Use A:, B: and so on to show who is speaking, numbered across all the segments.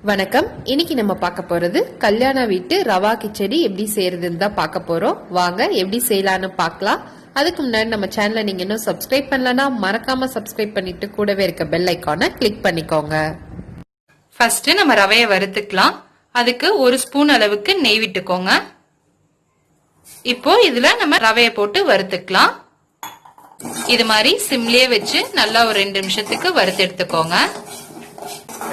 A: வணக்கம். இன்னைக்கு நம்ம பார்க்க போறது கல்யாண வீட்டு ரவா கிச்சடி எப்படி செய்யறதுன்னு தான் பார்க்க போறோம். வாங்க எப்படி செய்யலான்னு பார்க்கலாம். அதுக்கு முன்னாடி நம்ம சேனலை நீங்க இன்னும் சப்ஸ்கிரைப் பண்ணலன்னா மறக்காம சப்ஸ்கிரைப் பண்ணிட்டு கூடவே இருக்க பெல் ஐக்கானை கிளிக் பண்ணிக்கோங்க.
B: ஃபர்ஸ்ட் நம்ம ரவையை வறுத்துக்கலாம். அதுக்கு ஒரு ஸ்பூன் அளவுக்கு நெய் விட்டுக்கோங்க. இப்போ இதுல நம்ம ரவையை போட்டு வறுத்துக்கலாம். இது மாதிரி சிம்லயே வச்சு நல்லா ஒரு 2 நிமிஷத்துக்கு வறுத்து எடுத்துக்கோங்க.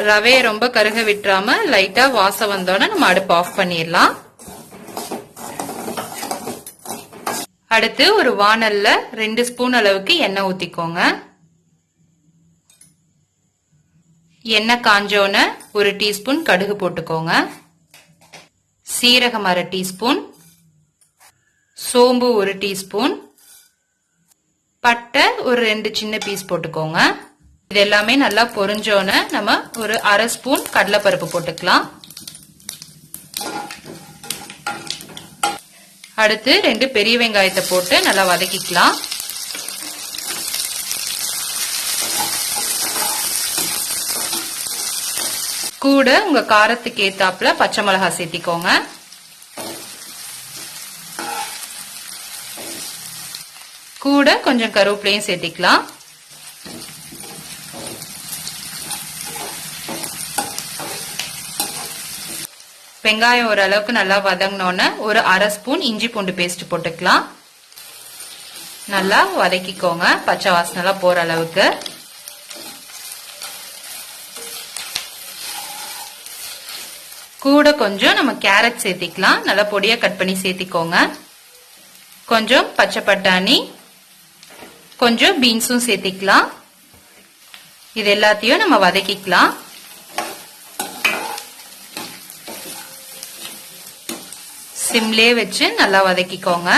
B: ரவையை ரொம்ப கருக விட்டுறாம லைட்டா வாசம் வந்தோட நம்ம அடுப்பு ஆஃப் பண்ணிடலாம். அடுத்து ஒரு வாணல்ல 2 ஸ்பூன் அளவுக்கு எண்ணெய் ஊத்திக்கோங்க. எண்ணெய் காஞ்சோன 1 டீஸ்பூன் கடுகு போட்டுக்கோங்க. சீரகம் 1/2 டீஸ்பூன், சோம்பு 1 டீஸ்பூன், பட்டை ஒரு 2 சின்ன பீஸ் போட்டுக்கோங்க. இது எல்லாமே நல்லா பொரிஞ்சோன நம்ம ஒரு 1/2 ஸ்பூன் கடலைப்பருப்பு போட்டுக்கலாம். அடுத்து 2 பெரிய வெங்காயத்தை போட்டு நல்லா வதக்கிக்கலாம். கூட உங்க காரத்துக்கு ஏத்தாப்புல பச்சை மிளகாய் சேர்த்திக்கோங்க. கூட கொஞ்சம் கருவேப்பிலையும் சேர்த்திக்கலாம். வெங்காயம் ஓரளவுக்கு நல்லா வதங்கினோன்னு ஒரு 1/2 ஸ்பூன் இஞ்சி பூண்டு பேஸ்ட் போட்டுக்கலாம். நல்லா வதக்கிக்கோங்க, பச்சை வாசனை போற அளவுக்கு. கூட கொஞ்சம் நம்ம கேரட் சேர்த்திக்கலாம். நல்லா பொடியா கட் பண்ணி சேர்த்திக்கோங்க. கொஞ்சம் பச்சை பட்டாணி, கொஞ்சம் பீன்ஸும் சேர்த்திக்கலாம். இது எல்லாத்தையும் நம்ம வதக்கிக்கலாம். சிம்லே வச்சு நல்லா வதக்கிக்கோங்க.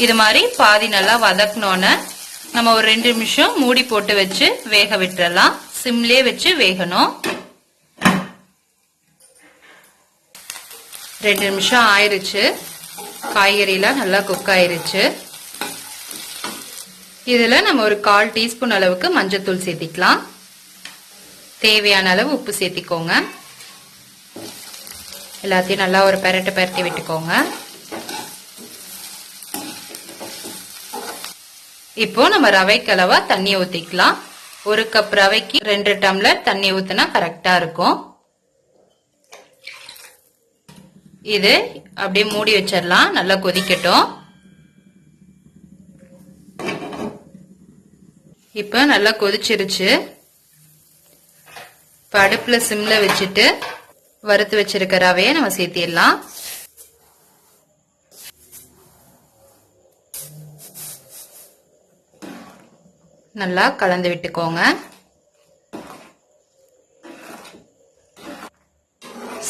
B: இது மாதிரி பாதி நல்லா வதக்கணும்னு நம்ம ஒரு 2 நிமிஷம் மூடி போட்டு வச்சு வேக விட்டுறலாம். சிம்லே வச்சு வேகணும். 2 நிமிஷம் ஆயிருச்சு. காய்கறிலாம் நல்லா குக் ஆயிருச்சு. இதுல நம்ம ஒரு 1/4 டீஸ்பூன் அளவுக்கு மஞ்சத்தூள் சேர்த்திக்கலாம். தேவையான அளவு உப்பு சேர்த்திக்கோங்க. எல்லாத்தையும் நல்லா ஒரு பெரட்டி விட்டுக்கோங்க. இப்போ நம்ம ரவைக்கு அளவா தண்ணி ஊத்திக்கலாம். 1 கப் ரவைக்கு 2 டம்ளர் தண்ணி ஊத்தினா கரெக்டா இருக்கும். இது அப்படியே மூடி வச்சிடலாம். நல்லா கொதிக்கட்டும். இப்ப நல்லா கொதிச்சிருச்சு. இப்ப அடுப்புல சிம்ல வச்சுட்டு வறுத்து வச்சிருக்க ரவையை நம்ம சேர்த்திடலாம். நல்லா கலந்து விட்டுக்கோங்க.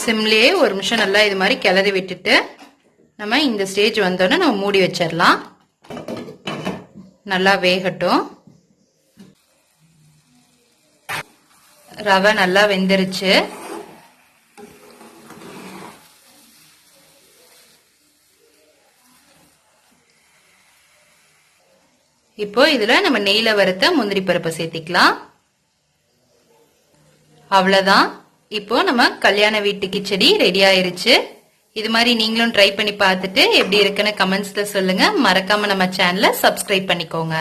B: சிம்லயே 1 நிமிஷம் நல்லா இது மாதிரி கிளறி விட்டுட்டு நம்ம இந்த ஸ்டேஜ் வந்தோடனே நம்ம மூடி வச்சிடலாம். நல்லா வேகட்டும். ரவை நல்லா வெந்துருச்சு. இப்போ இதுல நம்ம நெய்ல வறுத்த முந்திரி பருப்பை சேர்த்திக்கலாம். அவ்வளவுதான். இப்போ நம்ம கல்யாண வீட்டு கிச்சடி ரெடி ஆயிருச்சு. இது மாதிரி நீங்களும் ட்ரை பண்ணி பார்த்துட்டு எப்படி இருக்குன்னு கமெண்ட்ஸ்ல சொல்லுங்க. மறக்காம நம்ம சேனலை சப்ஸ்கிரைப் பண்ணிக்கோங்க.